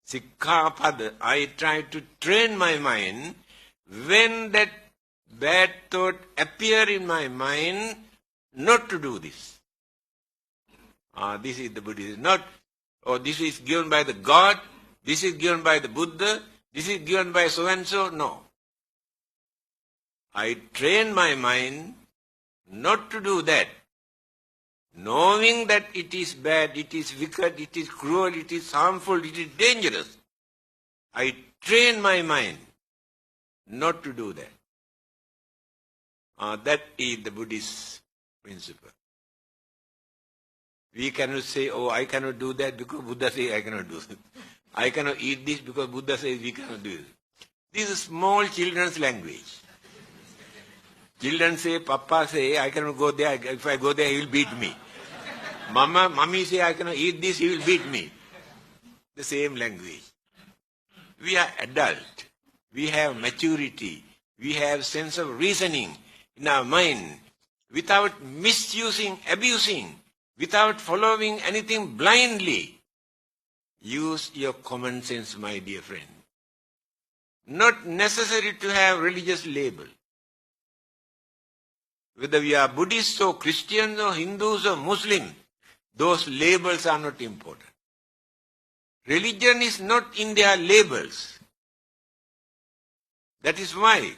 Sikkhapada, I try to train my mind when that bad thought appear in my mind, not to do this. This is the Buddhism. Not, this is given by the God, this is given by the Buddha, this is given by so and so. No. I train my mind not to do that. Knowing that it is bad, it is wicked, it is cruel, it is harmful, it is dangerous. I train my mind not to do that. That is the Buddhist principle. We cannot say, I cannot do that because Buddha says I cannot do it. I cannot eat this because Buddha says we cannot do it. This is small children's language. Children say, Papa say, I cannot go there. If I go there, he will beat me. Mommy say, I cannot eat this, he will beat me. The same language. We are adult. We have maturity. We have sense of reasoning in our mind. Without misusing, abusing, without following anything blindly. Use your common sense, my dear friend. Not necessary to have religious label. Whether we are Buddhists or Christians or Hindus or Muslims, those labels are not important. Religion is not in their labels. That is why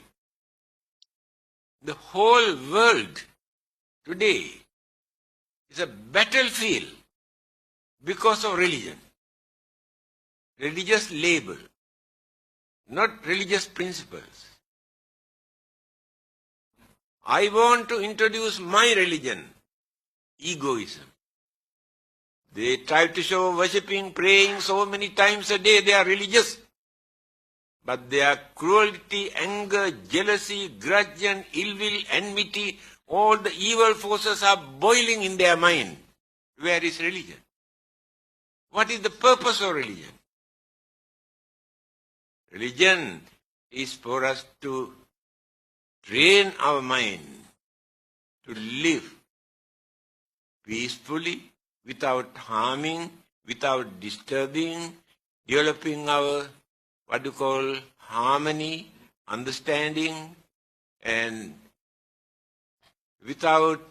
the whole world today is a battlefield because of religion. Religious label, not religious principles. I want to introduce my religion, egoism. They try to show worshipping, praying so many times a day, they are religious. But their cruelty, anger, jealousy, grudge and ill will, enmity, all the evil forces are boiling in their mind. Where is religion? What is the purpose of religion? Religion is for us to train our mind to live peacefully, without harming, without disturbing, developing our, harmony, understanding, and without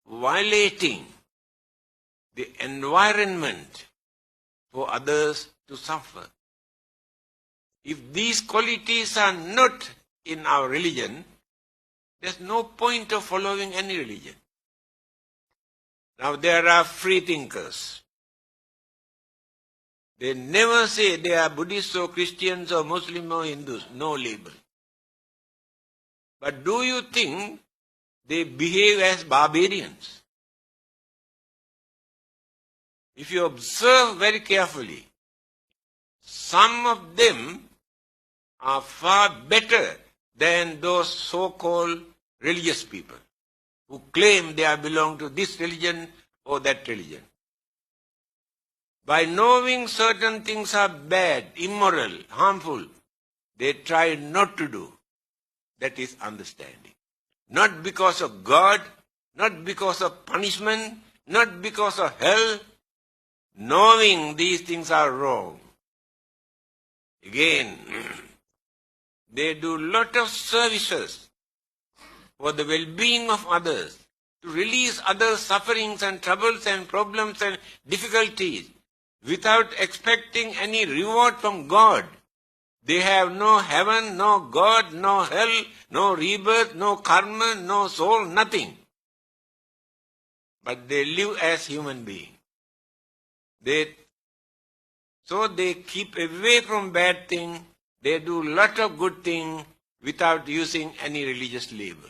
violating the environment for others to suffer. If these qualities are not in our religion, there's no point of following any religion. Now there are free thinkers. They never say they are Buddhists or Christians or Muslims or Hindus. No label. But do you think they behave as barbarians? If you observe very carefully, some of them are far better than those so-called religious people who claim they belong to this religion or that religion. By knowing certain things are bad, immoral, harmful, they try not to do. That is understanding. Not because of God, not because of punishment, not because of hell. Knowing these things are wrong. Again, they do lot of services for the well-being of others, to release others' sufferings and troubles and problems and difficulties without expecting any reward from God. They have no heaven, no God, no hell, no rebirth, no karma, no soul, nothing. But they live as human beings. So they keep away from bad things. They do lot of good things without using any religious label.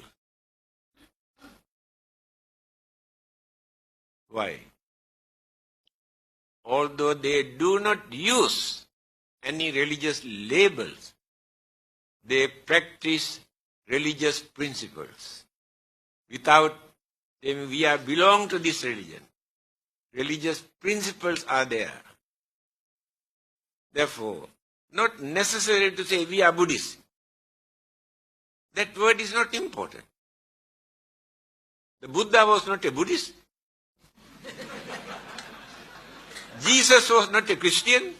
Why? Although they do not use any religious labels, they practice religious principles. Without them, we belong to this religion. Religious principles are there. Therefore, not necessary to say we are Buddhists. That word is not important. The Buddha was not a Buddhist. Jesus was not a Christian.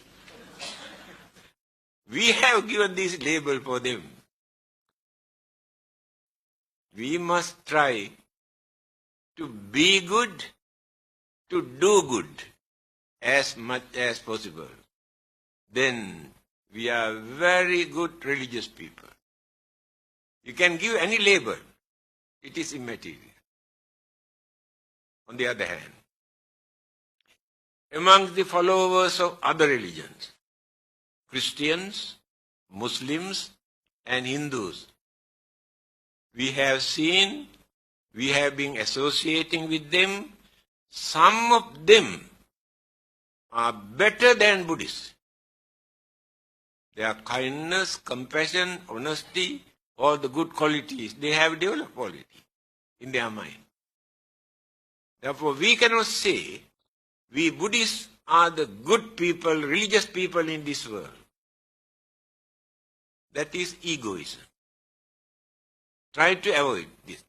We have given this label for them. We must try to be good, to do good as much as possible. Then we are very good religious people. You can give any label. It is immaterial. On the other hand, among the followers of other religions, Christians, Muslims, and Hindus, we have been associating with them. Some of them are better than Buddhists. Their kindness, compassion, honesty, all the good qualities, they have developed already in their mind. Therefore, we cannot say we Buddhists are the good people, religious people in this world. That is egoism. Try to avoid this.